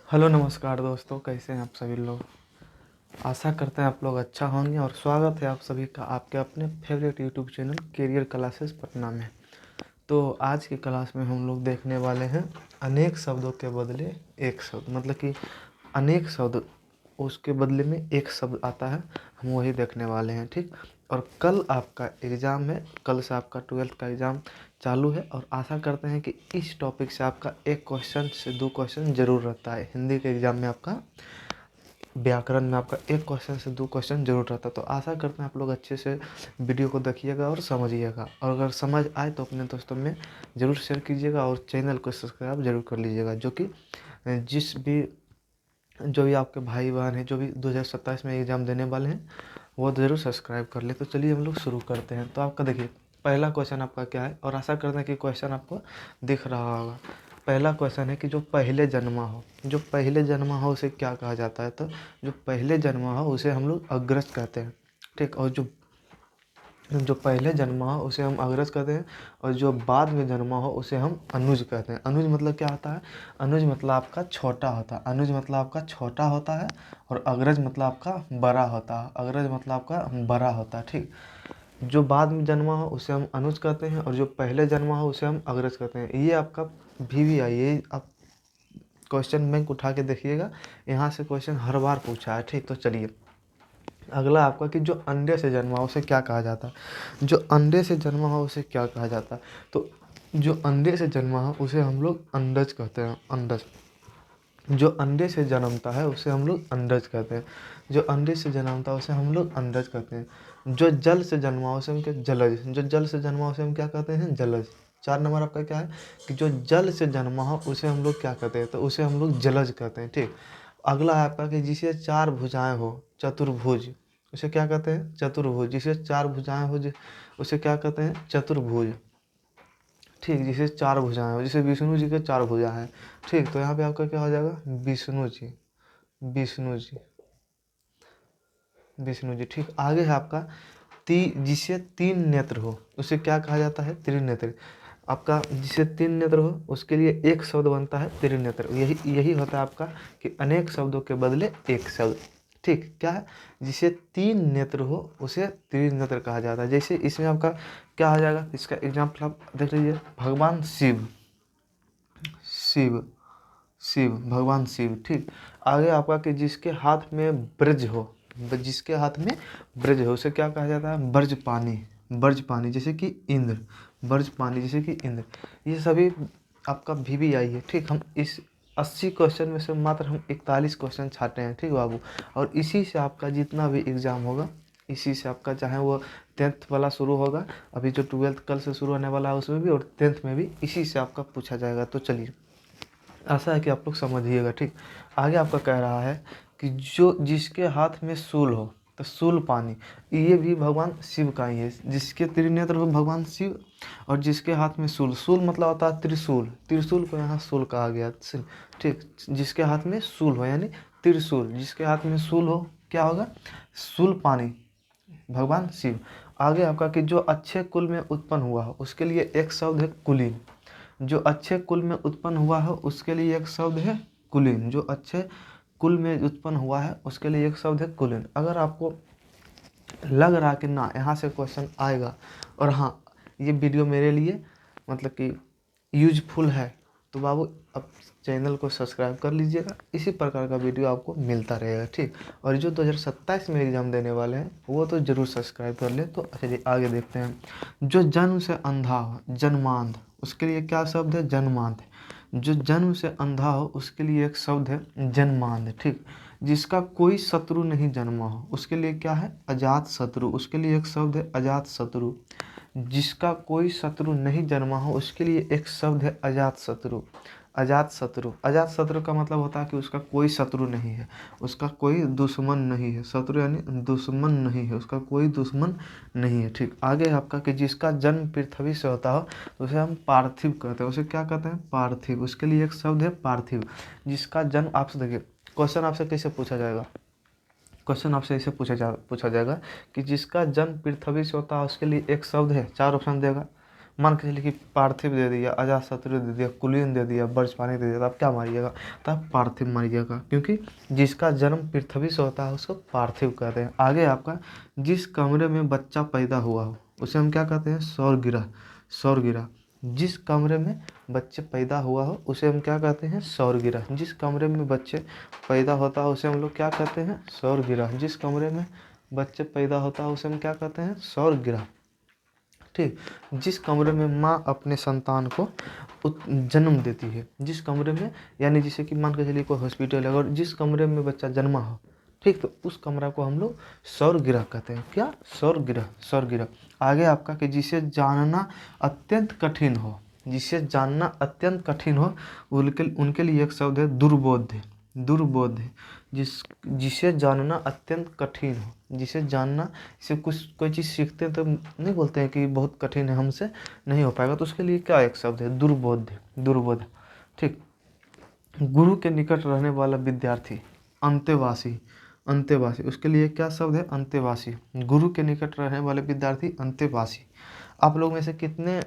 Hello नमस्कार दोस्तों, कैसे हैं आप सभी लोग। आशा करते हैं आप लोग अच्छा होंगे और स्वागत है आप सभी का आपके अपने favourite YouTube channel career classes Patna में। तो आज की क्लास में हम लोग देखने वाले हैं अनेक शब्दों के बदले एक शब्द, मतलब कि अनेक शब्द उसके बदले में एक शब्द आता है, हम वही देखने वाले हैं। ठीक। और कल आपका एग्ज़ाम है, कल से आपका 12th का एग्ज़ाम चालू है और आशा करते हैं कि इस टॉपिक से आपका एक क्वेश्चन से 2 क्वेश्चन ज़रूर रहता है। हिंदी के एग्ज़ाम में आपका व्याकरण में आपका एक क्वेश्चन से 2 क्वेश्चन ज़रूर रहता है। तो आशा करते हैं आप लोग अच्छे से वीडियो को देखिएगा और समझिएगा, और अगर समझ आए तो अपने दोस्तों में ज़रूर शेयर कीजिएगा और चैनल को सब्सक्राइब ज़रूर कर लीजिएगा। जो भी आपके भाई बहन हैं जो भी 2027 में एग्ज़ाम देने वाले हैं वो तो ज़रूर सब्सक्राइब कर ले। तो चलिए हम लोग शुरू करते हैं। तो आपका देखिए पहला क्वेश्चन आपका क्या है, और आशा करते हैं कि क्वेश्चन आपको दिख रहा होगा। पहला क्वेश्चन है कि जो पहले जन्मा हो, जो पहले जन्मा हो उसे क्या कहा जाता है। तो जो पहले जन्मा हो उसे हम लोग अग्रज कहते हैं। ठीक। और जो जो पहले जन्मा हो उसे हम अग्रज कहते हैं, और जो बाद में जन्मा हो उसे हम अनुज कहते हैं। अनुज मतलब क्या होता है, अनुज मतलब आपका छोटा होता है, अनुज मतलब आपका छोटा होता है, और अग्रज मतलब आपका बड़ा होता है, अग्रज मतलब आपका बड़ा होता है। ठीक। जो बाद में जन्मा हो उसे हम अनुज कहते हैं, और जो पहले जन्मा हो उसे हम अग्रज कहते हैं। ये आपका VVI, ये आप क्वेश्चन बैंक उठा के देखिएगा, यहाँ से क्वेश्चन हर बार पूछा है। ठीक। तो चलिए अगला आपका कि जो अंडे से जन्मा हो उसे क्या कहा जाता है। जो अंडे से जन्मा हो उसे क्या कहा जाता है। तो जो अंडे से जन्मा हो उसे हम लोग अंडज कहते हैं, अंडज। जो अंडे से जन्मता है उसे हम लोग अंडज कहते हैं, जो अंडे से जन्मता है उसे हम लोग अंडज कहते हैं। जो जल से जन्मा हो उसे हम क्या, जलज। जो जल से जन्मा हो उसे हम क्या कहते हैं, जलज। 4 नंबर आपका क्या है कि जो जल से जन्मा हो उसे हम लोग क्या कहते हैं, तो उसे हम लोग जलज कहते हैं। ठीक। अगला है आपका कि जिसे 4 भुजाएं हो, चतुर्भुज, उसे क्या कहते हैं, चतुर्भुज। जिसे 4 भुजाएं हो उसे क्या कहते हैं, चतुर्भुज। ठीक। जिसे 4 भुजाएं हो, जैसे विष्णु जी के 4 भुजा हैं। ठीक। तो यहाँ पे आपका क्या हो जाएगा, विष्णु जी, विष्णु जी, विष्णु जी। ठीक। आगे है आपका जिसे 3 नेत्र हो उसे क्या कहा जाता है, त्रिनेत्र। आपका जिसे 3 नेत्र हो उसके लिए एक शब्द बनता है त्रिनेत्र। यही यही होता है आपका कि अनेक शब्दों के बदले एक शब्द। ठीक। क्या है, जिसे 3 नेत्र हो उसे त्रिनेत्र कहा जाता है। जैसे इसमें आपका क्या आ जाएगा, इसका एग्जाम्पल आप देख लीजिए, भगवान शिव, शिव, शिव, भगवान शिव। ठीक। आगे आपका कि जिसके हाथ में ब्रज हो, जिसके हाथ में ब्रज हो उसे क्या कहा जाता है, ब्रज पानी, ब्रज पानी। जैसे कि इंद्र, ब्रज पानी, जैसे कि इंद्र। ये सभी आपका VVI है। ठीक। हम इस 80 क्वेश्चन में से मात्र हम 41 क्वेश्चन छाटे हैं। ठीक बाबू। और इसी से आपका जितना भी एग्ज़ाम होगा, इसी से आपका चाहे वो 10th वाला शुरू होगा, अभी जो 12th कल से शुरू होने वाला है उसमें भी, और 10th में भी इसी से आपका पूछा जाएगा। तो चलिए आशा है कि आप लोग समझिएगा। ठीक। आगे आपका कह रहा है कि जो जिसके हाथ में शूल हो, तो शूल पानी, ये भी भगवान शिव का ही है। जिसके त्रिनेत्र हो भगवान शिव, और जिसके हाथ में शूल, शूल मतलब होता है त्रिशूल, त्रिशूल को यहाँ शूल कहा गया। ठीक। जिसके हाथ में शूल हो यानी त्रिशूल, जिसके हाथ में शूल हो क्या होगा, शूल पानी, भगवान शिव। आगे आपका कि जो अच्छे कुल में उत्पन्न हुआ हो उसके लिए एक शब्द है कुलीन। जो अच्छे कुल में उत्पन्न हुआ है उसके लिए एक शब्द है कुलीन। जो अच्छे कुल में उत्पन्न हुआ है उसके लिए एक शब्द है कुलीन। अगर आपको लग रहा कि ना यहाँ से क्वेश्चन आएगा, और हाँ ये वीडियो मेरे लिए मतलब कि यूजफुल है, तो बाबू अब चैनल को सब्सक्राइब कर लीजिएगा। इसी प्रकार का वीडियो आपको मिलता रहेगा। ठीक। और जो 2027 में एग्ज़ाम देने वाले हैं वो तो ज़रूर सब्सक्राइब कर ले। तो चलिए आगे देखते हैं। जो जन्म से अंधा हो, जन्मांध, उसके लिए क्या शब्द है, जन्मांध। जो जन्म से अंधा हो उसके लिए एक शब्द है जन्मांध। ठीक। जिसका कोई शत्रु नहीं जन्मा हो उसके लिए क्या है, अजात शत्रु, उसके लिए एक शब्द है अजात शत्रु। जिसका कोई शत्रु नहीं जन्मा हो उसके लिए एक शब्द है अजात शत्रु, अजात शत्रु। अजात शत्रु का मतलब होता है कि उसका कोई शत्रु नहीं है, उसका कोई दुश्मन नहीं है। शत्रु यानी दुश्मन नहीं है, उसका कोई दुश्मन नहीं है। ठीक। आगे है आपका कि जिसका जन्म पृथ्वी से होता हो तो उसे हम पार्थिव कहते हैं। उसे क्या कहते हैं, पार्थिव। उसके लिए एक शब्द है पार्थिव। जिसका जन्म, आपसे देखिए क्वेश्चन आपसे कैसे पूछा जाएगा, क्वेश्चन आपसे ऐसे पूछा जाएगा कि जिसका जन्म पृथ्वी से होता है उसके लिए एक शब्द है, 4 ऑप्शन देगा। मान के चलिए कि पार्थिव दे दिया, अजातशत्रु दे दिया, कुलीन दे दिया, बर्चपानी दे दिया, तो आप क्या मारिएगा? तो आप पार्थिव मारिएगा, क्योंकि जिसका जन्म पृथ्वी से होता है उसको पार्थिव कहते हैं। आगे आपका जिस कमरे में बच्चा पैदा हुआ हो उसे हम क्या कहते हैं? सौरगिरह। सौरगिरह। जिस कमरे में बच्चे पैदा हुआ हो उसे हम क्या कहते हैं? सौरगिरह। जिस कमरे में बच्चे पैदा होता है उसे हम लोग क्या कहते हैं? सौरगिरह। जिस कमरे में बच्चे पैदा होता है उसे हम क्या कहते हैं? सौरगिरह। ठीक। जिस कमरे में माँ अपने संतान को जन्म देती है, जिस कमरे में, यानी जैसे कि मान के चलिए कोई हॉस्पिटल है और जिस कमरे में बच्चा जन्मा हो, ठीक, तो उस कमरा को हम लोग सौरगिरह कहते हैं। क्या? सौरगिरह। सौरगिरह। आगे आपका कि जिसे जानना अत्यंत कठिन हो, जिसे जानना अत्यंत कठिन हो उनके लिए एक शब्द है दुर्बोध्य। दुर्बोध्य। जिसे जानना अत्यंत कठिन हो, जिसे जानना, इसे कुछ कोई चीज़ सीखते हैं तो नहीं बोलते हैं कि बहुत कठिन है, हमसे नहीं हो पाएगा, तो उसके लिए क्या एक शब्द है? दुर्बोध्य। दुर्बोध। ठीक। गुरु के निकट रहने वाला विद्यार्थी अंतेवासी। अंतेवासी। उसके लिए क्या शब्द है? अंतेवासी। गुरु के निकट रहने वाले विद्यार्थी अंतेवासी। आप लोग में से कितने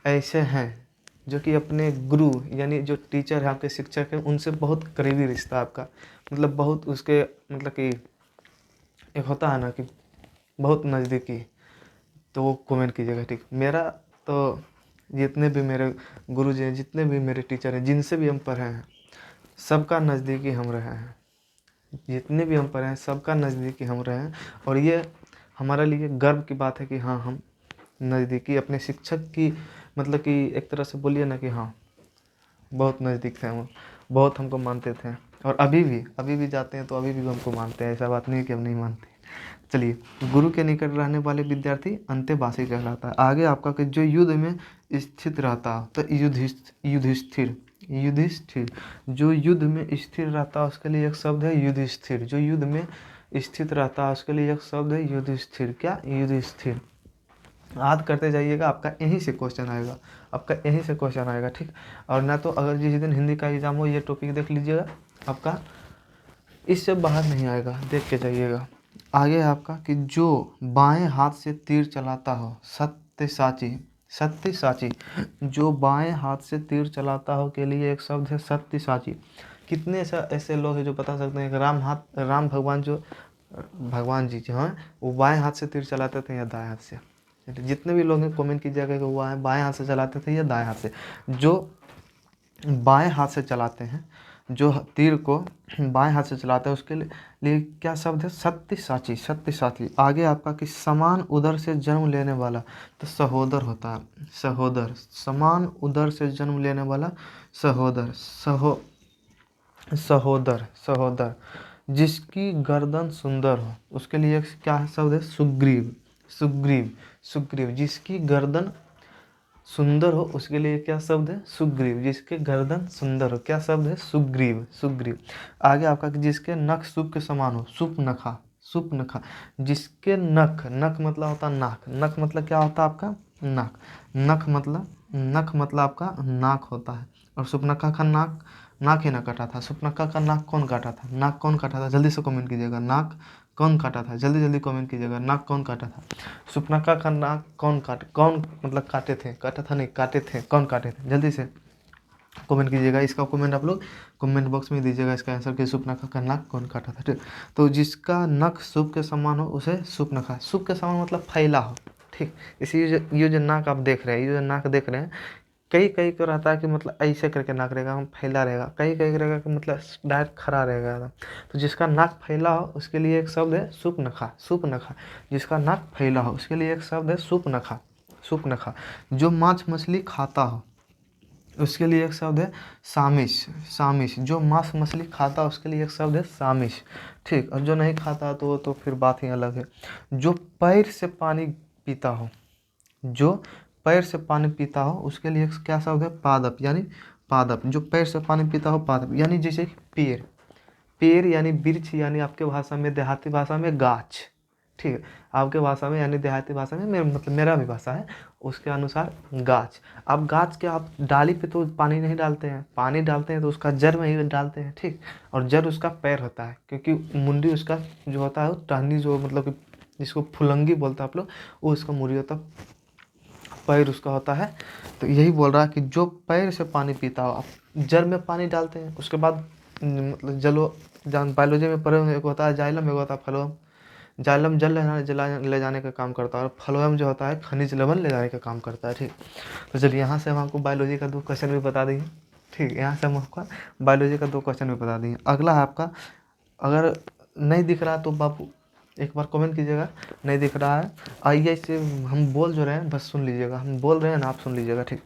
ऐसे हैं जो कि अपने गुरु यानी जो टीचर है, आपके शिक्षक है, उनसे बहुत करीबी रिश्ता आपका, मतलब बहुत उसके, मतलब कि एक होता है ना कि बहुत नज़दीकी, तो वो कमेंट कीजिएगा। ठीक। मेरा तो जितने भी मेरे गुरु जी हैं, जितने भी मेरे टीचर हैं, जिनसे भी हम पढ़े हैं, सबका नज़दीकी हम रहे हैं। जितने भी हम पढ़े हैं सबका नज़दीकी हम रहे हैं, और ये हमारे लिए गर्व की बात है कि हाँ, हम नज़दीकी अपने शिक्षक की, मतलब कि एक तरह से बोलिए ना कि हाँ, बहुत नज़दीक थे हम, बहुत हमको मानते थे, और अभी भी जाते हैं तो अभी भी हमको मानते हैं, ऐसा बात नहीं है कि हम नहीं मानते। चलिए, गुरु के निकट रहने वाले विद्यार्थी अंतेवासी कहलाता है। आगे आपका कि जो युद्ध में स्थित रहता है, तो युधिष्ठिर। युधिष्ठिर। जो युद्ध में स्थिर रहता है उसके लिए एक शब्द है युधिष्ठिर। जो युद्ध में स्थित रहता है उसके लिए एक शब्द है युधिष्ठिर। क्या? युधिष्ठिर। याद करते जाइएगा, आपका यहीं से क्वेश्चन आएगा, आपका यहीं से क्वेश्चन आएगा। ठीक। और ना तो अगर जिस दिन हिंदी का एग्जाम हो, ये टॉपिक देख लीजिएगा, आपका इससे बाहर नहीं आएगा, देख के जाइएगा। आगे आपका कि जो बाएं हाथ से तीर चलाता हो, सत्यसाची। सत्यसाची। जो बाएं हाथ से तीर चलाता हो के लिए एक शब्द है सत्यसाची। कितने ऐसे लोग हैं जो बता सकते हैं कि राम भगवान जो भगवान जी जो हैं वो बाएं हाथ से तीर चलाते थे या दाएं हाथ से? जितने भी लोग हैं कमेंट कीजिएगा कि वो बाएं हाथ से चलाते थे या दाएं हाथ से। जो बाएं हाथ से चलाते हैं, जो तीर को बाएं हाथ से चलाते हैं, उसके लिए क्या शब्द है? सत्यसाची। सत्यसाची। आगे आपका कि समान उदर से जन्म लेने वाला, तो सहोदर होता है। सहोदर। समान उदर से जन्म लेने वाला सहोदर। सहोदर। सहोदर। जिसकी गर्दन सुंदर हो उसके लिए क्या शब्द है? सुग्रीव। सुग्रीव। सुग्रीव। जिसकी गर्दन सुंदर हो उसके लिए क्या शब्द है? सुग्रीव। जिसके गर्दन सुंदर हो, क्या शब्द है? सुग्रीव। सुग्रीव। आगे आपका कि जिसके नख सुप के समान हो, सुपनखा। सुपनखा। जिसके नख, नख मतलब होता है नाक, नख मतलब क्या होता है आपका? नाक। नख मतलब आपका नाक होता है, और सुपनखा का नाक, नाक ही ना काटा था। सुपनखा का नाक कौन काटा था? नाक कौन काटा था? जल्दी से कमेंट कीजिएगा, नाक कौन काटा था? जल्दी जल्दी कमेंट कीजिएगा, नाक कौन काटा था? सुपनखा का नाक कौन मतलब काटे थे? काटा था नहीं, काटे थे। कौन काटे थे? जल्दी से कमेंट कीजिएगा। इसका कमेंट आप लोग कमेंट बॉक्स में दीजिएगा, इसका आंसर कि सुपनखा का नाक कौन काटा था। ठीक। तो जिसका नख सुप के समान हो उसे सुपनखा। सुप के समान मतलब फैला हो। ठीक। इसी ये जो नाक आप देख रहे हैं, ये जो नाक देख रहे हैं, कई कई को रहता है कि मतलब ऐसे करके नाक रहेगा, हम फैला रहेगा, कई कई रहेगा कि मतलब डायरेक्ट खड़ा रहेगा एकदम। तो जिसका नाक फैला हो उसके लिए एक शब्द है सुपनखा। सुपनखा। जिसका नाक फैला हो उसके लिए एक शब्द है सुपनखा। सुपनखा। जो मांस मछली खाता हो उसके लिए एक शब्द है सामिश। सामिश। जो मांस मछली खाता है उसके लिए एक शब्द है सामिश। ठीक। और जो नहीं खाता तो वो तो फिर बात ही अलग है। जो पैर से पानी पीता हो, जो पैर से पानी पीता हो उसके लिए क्या शब्द है? पादप। यानी पादप। जो पैर से पानी पीता हो, पादप। यानी जैसे पेड़। पेड़ यानी वृक्ष, यानी आपके भाषा में, देहाती भाषा में गाछ। ठीक है। आपके भाषा में यानी देहाती भाषा में, मतलब मेरा भी भाषा है उसके अनुसार गाछ। अब गाछ के आप डाली पे तो पानी नहीं डालते हैं, पानी डालते हैं तो उसका जड़ में ही डालते हैं। ठीक। और जड़ उसका पैर होता है, क्योंकि मुंडी उसका जो होता है टहनी, जो मतलब कि जिसको फुलंगी बोलते हैं आप लोग, वो उसका मुड़ी होता है पैर उसका होता है। तो यही बोल रहा है कि जो पैर से पानी पीता हो, आप जल में पानी डालते हैं, उसके बाद मतलब जलो जान बायोलॉजी में पढ़े होंगे, एक होता है जाइलम, एक होता है फ्लोएम। जाइलम जल ले जाने का काम करता है, और फ्लोएम जो होता है खनिज लवण ले जाने का काम करता है। ठीक, तो चलिए यहाँ से हम आपको बायोलॉजी का 2 क्वेश्चन भी बता देंगे। ठीक, यहाँ से हम आपका बायोलॉजी का 2 क्वेश्चन भी बता देंगे। अगला है आपका, अगर नहीं दिख रहा तो बापू एक बार कमेंट कीजिएगा, नहीं दिख रहा है। आइए इसे हम बोल जो रहे हैं बस सुन लीजिएगा, हम बोल रहे हैं ना, आप सुन लीजिएगा। ठीक,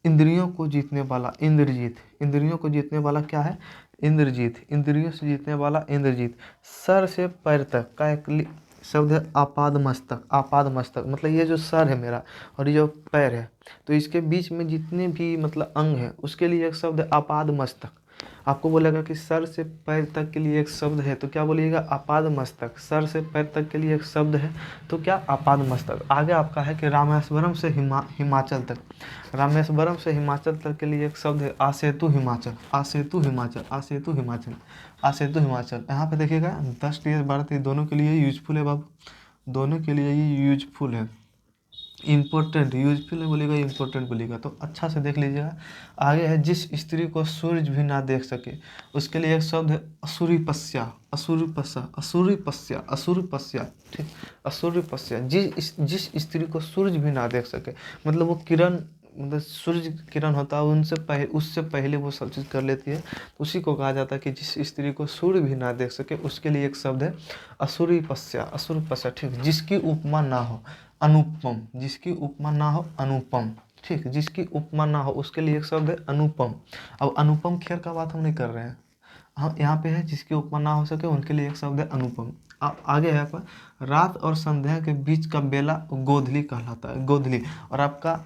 इंद्रियों को जीतने वाला इंद्रजीत, इंद्रियों को जीतने वाला क्या है? इंद्रजीत, इंद्रियों से जीतने वाला इंद्रजीत। सर से पैर तक का एक शब्द है आपाद मस्तक, आपाद मस्तक मतलब ये जो सर है मेरा और ये जो पैर है, तो इसके बीच में जितने भी मतलब अंग हैं उसके लिए एक शब्द है आपाद मस्तक। आपको बोलेगा कि सर से पैर तक के लिए एक शब्द है, तो क्या बोलिएगा? आपाद मस्तक। सर से पैर तक के लिए एक शब्द है तो क्या? आपाद मस्तक। आगे आपका है कि रामेश्वरम से हिमाचल तक, रामेश्वरम से हिमाचल तक के लिए एक शब्द है आसेतु हिमाचल, आसेतु हिमाचल, आसेतु हिमाचल, आसेतु हिमाचल। यहाँ पे देखिएगा 10 टी 12 टी दोनों के लिए यूजफुल है बाबू, दोनों के लिए ये यूजफुल है। इम्पोर्टेंट यूजफुल नहीं बोलेगा, इम्पोर्टेंट बोलेगा, तो अच्छा से देख लीजिएगा। आगे है जिस स्त्री को सूरज भी ना देख सके, उसके लिए एक शब्द है असुरीपस्या, असुरीपस्या, असुरीपस्या, असुरीपस्या। ठीक, असुरीपस्या। जिस स्त्री को सूरज भी ना देख सके, मतलब वो किरण, मतलब सूरज किरण होता है उनसे पहले, उससे पहले वो सब चीज़ कर लेती है, उसी को कहा जाता है कि जिस स्त्री को सूर्य भी ना देख सके, उसके लिए एक शब्द है असुरीपस्या, असुरीपस्या। ठीक, जिसकी उपमा ना हो, अनुपम, जिसकी उपमा ना हो, अनुपम। ठीक, जिसकी उपमा ना हो उसके लिए एक शब्द है अनुपम। अब अनुपम खेर का बात हम नहीं कर रहे हैं, हम यहाँ पे है जिसकी उपमा ना हो सके उनके लिए एक शब्द है अनुपम। अब आगे है आपका रात और संध्या के बीच का बेला गोधली कहलाता है, गोधली। और आपका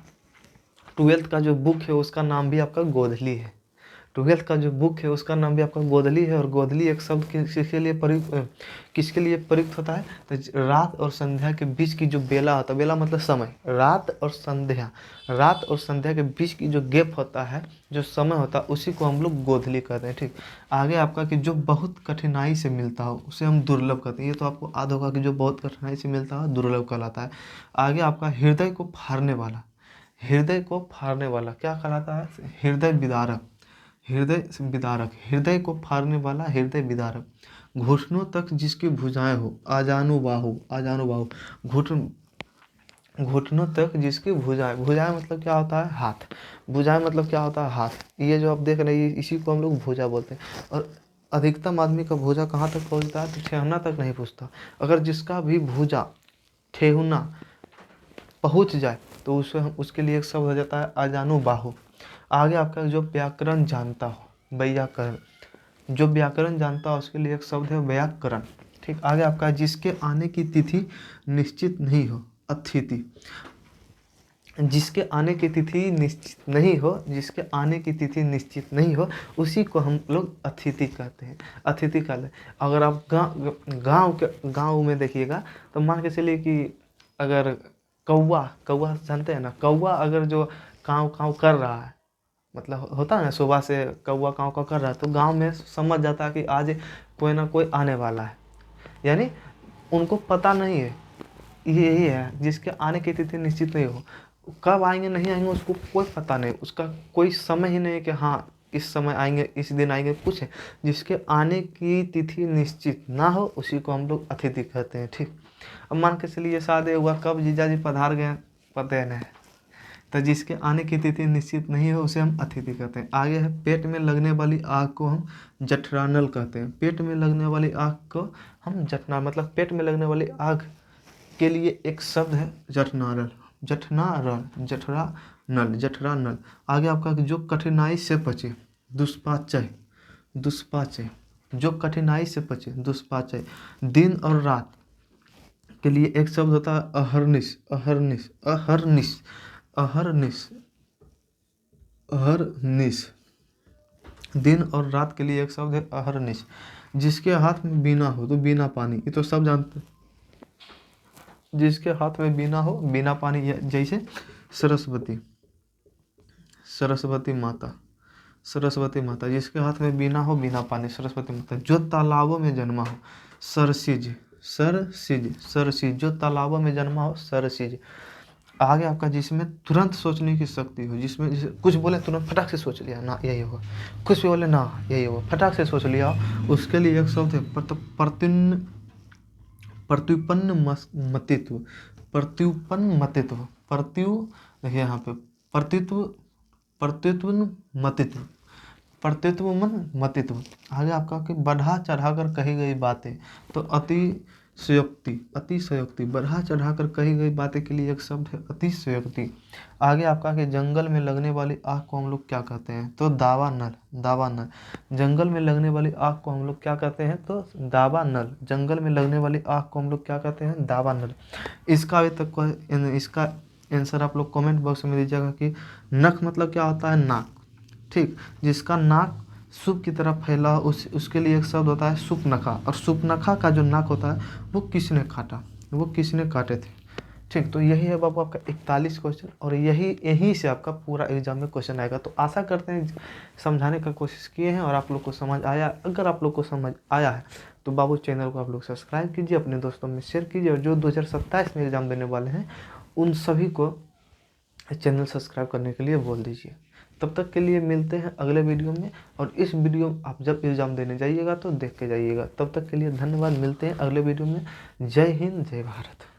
12th का जो बुक है उसका नाम भी आपका गोधली है, 12th का जो बुक है उसका नाम भी आपका गोधली है। और गोधली एक शब्द किसके लिए प्रयुक्त, किसके लिए प्रयुक्त होता है? तो रात और संध्या के बीच की जो बेला होता है, बेला मतलब समय, रात और संध्या, रात और संध्या के बीच की जो गैप होता है, जो समय होता है, उसी को हम लोग गोधली कहते हैं। ठीक, आगे आपका कि जो बहुत कठिनाई से मिलता हो उसे हम दुर्लभ कहते हैं। ये तो आपको याद होगा कि जो बहुत कठिनाई से मिलता है दुर्लभ कहलाता है। आगे आपका हृदय को फाड़ने वाला, हृदय को फाड़ने वाला क्या कहलाता है? हृदय विदारक, हृदय विदारक, हृदय को फाड़ने वाला हृदय विदारक। घुटनों तक जिसकी भुजाएं हो, आजानुबाहु, आजानुबाहु, घुटन, घुटनों तक जिसकी भुजाएं, भुजाएं मतलब क्या होता है? हाथ, भुजाएं मतलब क्या होता है? हाथ। ये जो आप देख रहे हैं इसी को हम लोग भुजा बोलते हैं। और अधिकतम आदमी का भुजा कहाँ तक पहुँचता है? तो ठेहुना तक नहीं पहुँचता। अगर जिसका भी भुजा, ठेहुना पहुँच जाए तो उसे हम, उसके लिए एक शब्द हो जाता है अजानुबाहु। आगे आपका जो व्याकरण जानता हो, व्याकरण, जो व्याकरण जानता हो उसके लिए एक शब्द है व्याकरण। ठीक, आगे आपका जिसके आने की तिथि निश्चित नहीं हो, अतिथि, जिसके आने की तिथि निश्चित नहीं हो, जिसके आने की तिथि निश्चित नहीं हो उसी को हम लोग अतिथि कहते हैं, अतिथि कहते हैं। अगर आप गाँव में देखिएगा तो मान के चलिए कि अगर कौवा, कौवा जानते हैं ना, कौवा अगर जो काँव काँव कर रहा है, मतलब होता है ना सुबह से कौवा काँव काँव कर रहा है, तो गांव में समझ जाता है कि आज कोई ना कोई आने वाला है। यानी उनको पता नहीं है, यही है जिसके आने की तिथि निश्चित नहीं हो, कब आएंगे नहीं आएंगे उसको कोई पता नहीं, उसका कोई समय ही नहीं है कि हाँ इस समय आएंगे, इस दिन आएंगे, कुछ है। जिसके आने की तिथि निश्चित ना हो उसी को हम लोग अतिथि कहते हैं। ठीक, अब मान के चलिए शादी हुआ, कब जीजा जी पधार गए पता नहीं, तो जिसके आने की तिथि निश्चित नहीं हो उसे हम अतिथि कहते हैं। आगे है पेट में लगने वाली आग को हम जठरानल कहते हैं, पेट में लगने वाली आग को हम जठना, मतलब पेट में लगने वाली आग के लिए एक शब्द है जठनारल, जठनारल, जठरानल, जठरानल। आगे आपका जो कठिनाई से बचे, दुष्पाचय, दुष्पाचय, जो कठिनाई से बचे, दुष्पाचय। दिन और रात के लिए एक शब्द होता है अहर्निश, अहर्निश, अहर्निश, अहर्निश, अहर्निश। दिन और रात के लिए एक शब्द है अहर्निश। जिसके हाथ में बीना हो तो बीना पानी, ये तो सब जानते हैं। जिसके हाथ में बीना हो, बीना पानी, जैसे सरस्वती, सरस्वती माता, सरस्वती माता। जिसके हाथ में बीना हो, बीना पानी, सरस्वती माता। जो तालाबों में जन्मा हो, सरसिज, सरसिज, सरसिज, जो तालाबों में जन्मा हो, सरसिज। आगे आपका जिसमें तुरंत सोचने की शक्ति हो, जिसमें जैसे कुछ बोले तुरंत फटाक से सोच लिया ना यही होगा, कुछ भी बोले ना यही होगा, फटाक से सोच लिया, उसके लिए एक शब्द है प्रत्युत्पन्न मतित्व। प्रत्युत्पन्न मतित्व, देखिए यहाँ पे प्रत्युत्पन्न मतित्व, मतित्व। आगे आपका कि बढ़ा चढ़ाकर कही गई बातें, तो अतिशयोक्ति, बढ़ा चढ़ाकर कही गई बातें के लिए एक शब्द है अतिशयोक्ति। आगे आपका कि जंगल में लगने वाली आग को हम लोग क्या कहते हैं, तो दावानल। जंगल में लगने वाली आग को हम लोग क्या कहते हैं, तो दावानल। जंगल में लगने वाली आग को हम लोग क्या कहते हैं, दावानल। इसका अभी तक इसका आंसर आप लोग कमेंट बॉक्स में दीजिएगा कि नख मतलब क्या होता है, नाक। ठीक, जिसका नाक सूप की तरफ फैला उसके लिए एक शब्द होता है सूपनखा, और सूपनखा का जो नाक होता है वो किसने काटे थे। ठीक, तो यही है बाबू आपका 41 क्वेश्चन, और यहीं से आपका पूरा एग्जाम में क्वेश्चन आएगा। तो आशा करते हैं समझाने का कोशिश किए हैं और आप लोग को समझ आया। अगर आप लोग को समझ आया है तो बाबू चैनल को आप लोग सब्सक्राइब कीजिए, अपने दोस्तों में शेयर कीजिए, और जो 2027 में एग्ज़ाम देने वाले हैं उन सभी को चैनल सब्सक्राइब करने के लिए बोल दीजिए। तब तक के लिए मिलते हैं अगले वीडियो में, और इस वीडियो आप जब एग्ज़ाम देने जाइएगा तो देख के जाइएगा। तब तक के लिए धन्यवाद, मिलते हैं अगले वीडियो में। जय हिंद, जय भारत।